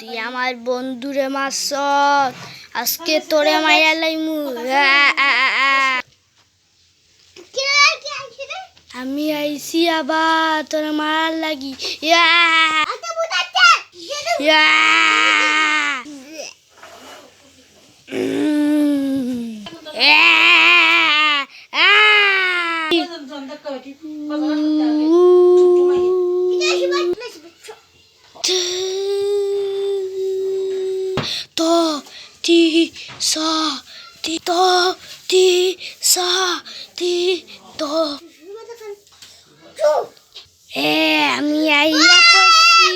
তুই আমার বন্ধুরে মারছ, আজকে তোরে মাইরা লাইমু। আমি আইছি আবার তোরে মারার লাগি। আমি আইয়া পড়ছি।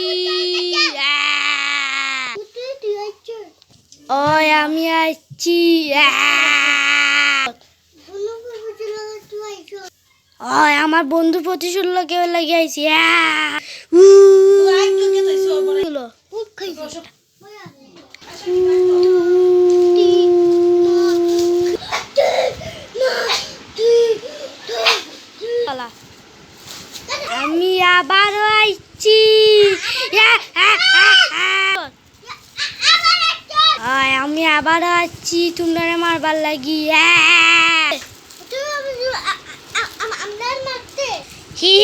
ওই আমি আইছি। ওই আমার বন্ধু প্রতিশোধ লাগে লাগে আইছি। আমি আবারও আইছি। আমি আবারও আছি তোমরা মারবার লাগি। হি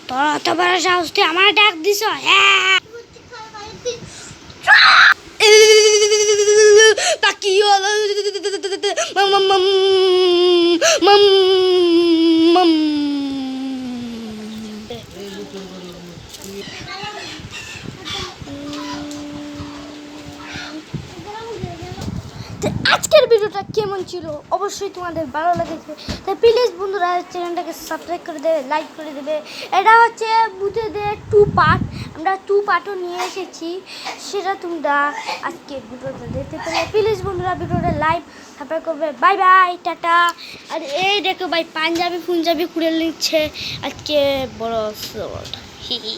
তোর অত বড় সাহস, তুই আমার ডাক দিছ? বাকি আজকের ভিডিওটা কেমন ছিল অবশ্যই তোমাদের ভালো লেগেছে, তাই প্লিজ বন্ধুরা চ্যানেলটাকে সাবস্ক্রাইব করে দেবে, লাইক করে দেবে। এটা হচ্ছে ভূতেদের 2 পার্ট, আমরা 2 পার্টও নিয়ে এসেছি, সেটা তোমরা আজকে ভিডিওটা দেখতে পারবে। প্লিজ বন্ধুরা ভিডিওটা লাইক সাবস্ক্রাইব করবে। বাই বাই, টাটা। আর এই দেখো ভাই পাঞ্জাবি খুঁড়ে নিচ্ছে আজকে বড় হি হি।